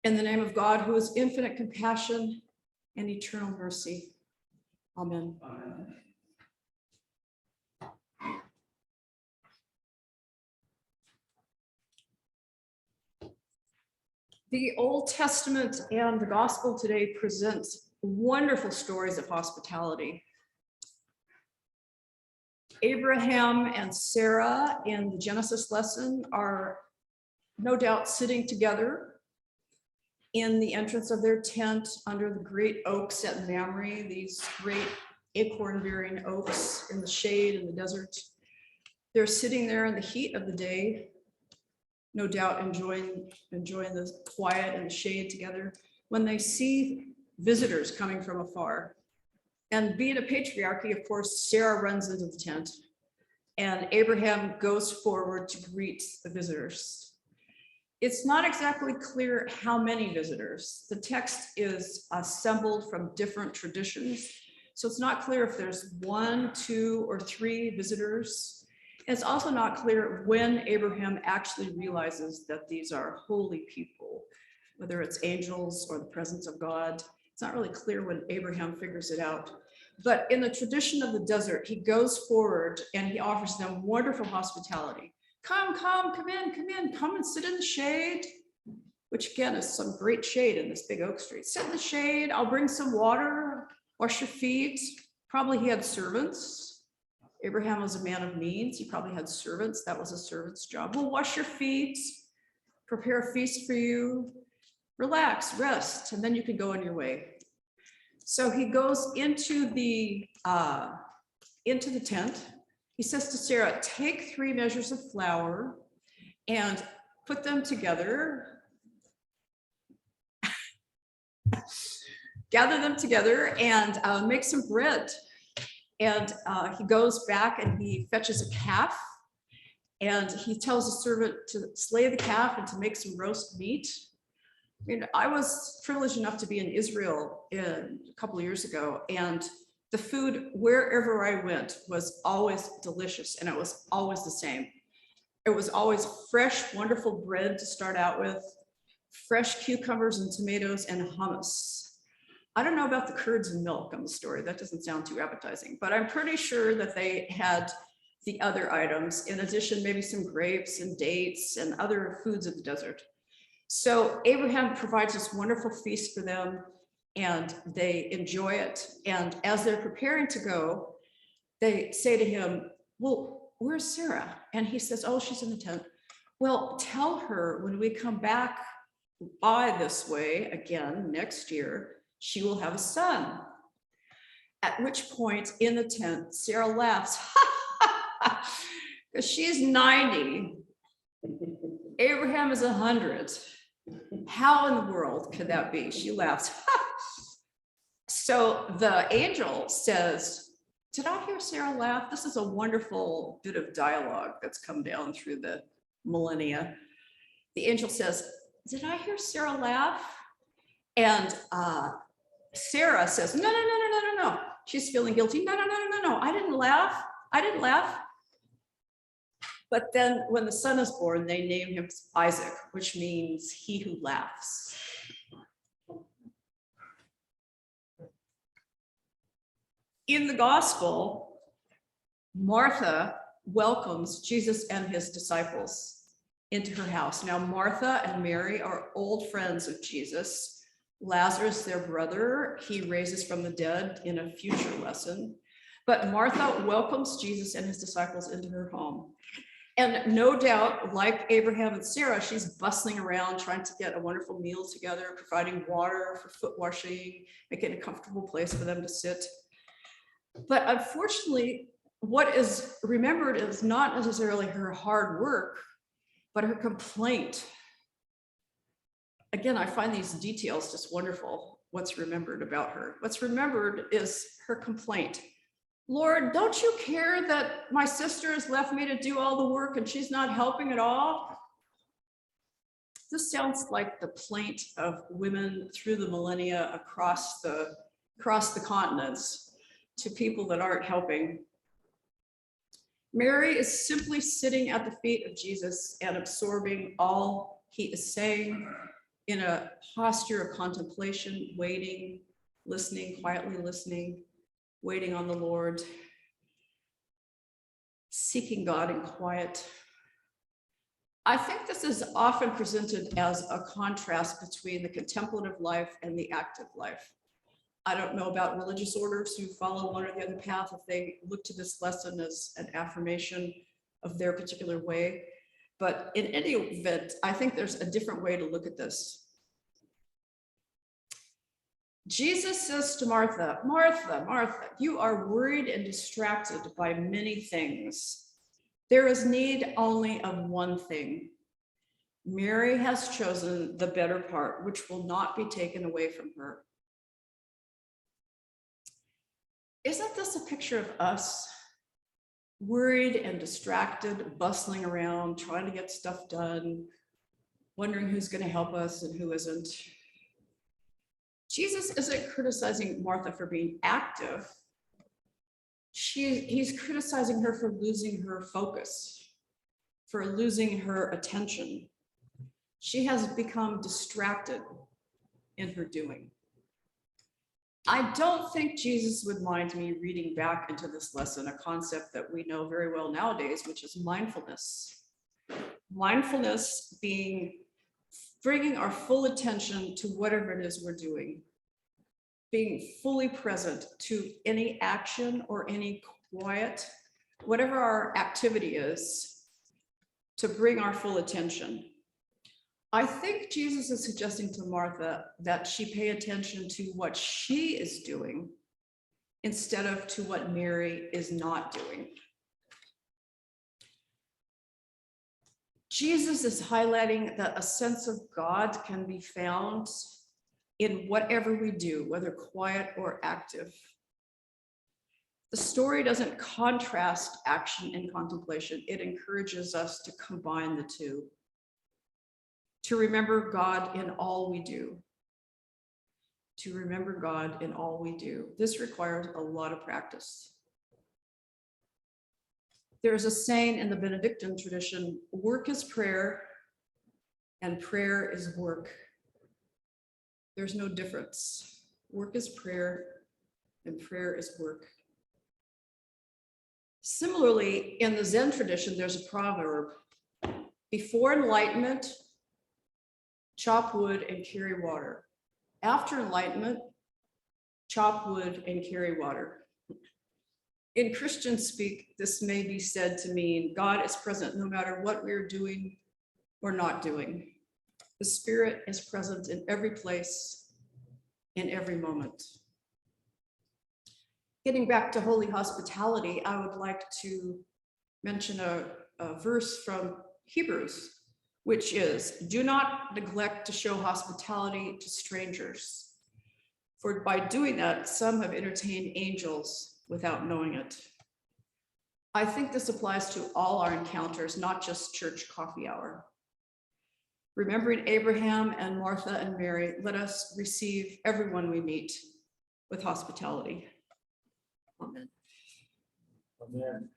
In the name of God, who is infinite compassion and eternal mercy. Amen. Amen. The Old Testament and the Gospel today presents wonderful stories of hospitality. Abraham and Sarah in the Genesis lesson are no doubt sitting together in the entrance of their tent under the great oaks at Mamre, these great acorn-bearing oaks in the shade in the desert. They're sitting there in the heat of the day, no doubt enjoying the quiet and the shade together, when they see visitors coming from afar. And being a patriarchy, of course, Sarah runs into the tent and Abraham goes forward to greet the visitors. It's not exactly clear how many visitors. The text is assembled from different traditions, so it's not clear if there's 1, 2, or 3 visitors. And it's also not clear when Abraham actually realizes that these are holy people, whether it's angels or the presence of God. It's not really clear when Abraham figures it out. But in the tradition of the desert, he goes forward and he offers them wonderful hospitality. Come in, come and sit in the shade, which again is some great shade in this big oak tree. Sit in the shade, I'll bring some water, wash your feet. Probably he had servants. Abraham was a man of means. He probably had servants. That was a servant's job. We'll wash your feet, prepare a feast for you, relax, rest, and then you can go on your way. So he goes into the tent. He says to Sarah, take 3 measures of flour and put them together, gather them together and make some bread. And he goes back and he fetches a calf and he tells the servant to slay the calf and to make some roast meat. I mean, I was privileged enough to be in Israel a couple of years ago, and the food wherever I went was always delicious, and it was always the same. It was always fresh, wonderful bread to start out with, fresh cucumbers and tomatoes and hummus. I don't know about the curds and milk on the story. That doesn't sound too appetizing, but I'm pretty sure that they had the other items. In addition, maybe some grapes and dates and other foods of the desert. So Abraham provides this wonderful feast for them and they enjoy it. And as they're preparing to go, they say to him, well, where's Sarah? And he says, oh, she's in the tent. Well, tell her when we come back by this way again next year, she will have a son. At which point in the tent, Sarah laughs because she's 90. Abraham is 100. How in the world could that be? She laughs. So the angel says, did I hear Sarah laugh? This is a wonderful bit of dialogue that's come down through the millennia. The angel says, did I hear Sarah laugh? And Sarah says, no. She's feeling guilty. No. I didn't laugh. But then when the son is born, they name him Isaac, which means he who laughs. In the gospel, Martha welcomes Jesus and his disciples into her house. Now, Martha and Mary are old friends of Jesus. Lazarus, their brother, he raises from the dead in a future lesson. But Martha welcomes Jesus and his disciples into her home. And no doubt, like Abraham and Sarah, she's bustling around trying to get a wonderful meal together, providing water for foot washing, making a comfortable place for them to sit. But unfortunately, what is remembered is not necessarily her hard work, but her complaint. Again, I find these details just wonderful, what's remembered about her. What's remembered is her complaint. Lord, don't you care that my sister has left me to do all the work and she's not helping at all? This sounds like the plaint of women through the millennia across the continents to people that aren't helping. Mary is simply sitting at the feet of Jesus and absorbing all he is saying in a posture of contemplation, waiting, listening, quietly listening, waiting on the Lord, seeking God in quiet. I think this is often presented as a contrast between the contemplative life and the active life. I don't know about religious orders who follow one or the other path, if they look to this lesson as an affirmation of their particular way. But in any event, I think there's a different way to look at this. Jesus says to Martha, Martha, Martha, you are worried and distracted by many things. There is need only of one thing. Mary has chosen the better part, which will not be taken away from her. Isn't this a picture of us? Worried and distracted, bustling around, trying to get stuff done, wondering who's going to help us and who isn't. Jesus isn't criticizing Martha for being active. He's criticizing her for losing her focus, for losing her attention. She has become distracted in her doing. I don't think Jesus would mind me reading back into this lesson, a concept that we know very well nowadays, which is mindfulness. Mindfulness being bringing our full attention to whatever it is we're doing, being fully present to any action or any quiet, whatever our activity is, to bring our full attention. I think Jesus is suggesting to Martha that she pay attention to what she is doing instead of to what Mary is not doing. Jesus is highlighting that a sense of God can be found in whatever we do, whether quiet or active. The story doesn't contrast action and contemplation. It encourages us to combine the two, to remember God in all we do, to remember God in all we do. This requires a lot of practice. There's a saying in the Benedictine tradition, work is prayer and prayer is work. There's no difference. Work is prayer and prayer is work. Similarly, in the Zen tradition, there's a proverb: before enlightenment, chop wood and carry water. After enlightenment, chop wood and carry water. In Christian speak, this may be said to mean God is present no matter what we're doing or not doing. The Spirit is present in every place, in every moment. Getting back to holy hospitality, I would like to mention a verse from Hebrews, which is, do not neglect to show hospitality to strangers, for by doing that, some have entertained angels without knowing it. I think this applies to all our encounters, not just church coffee hour. Remembering Abraham and Martha and Mary, let us receive everyone we meet with hospitality. Amen. Amen.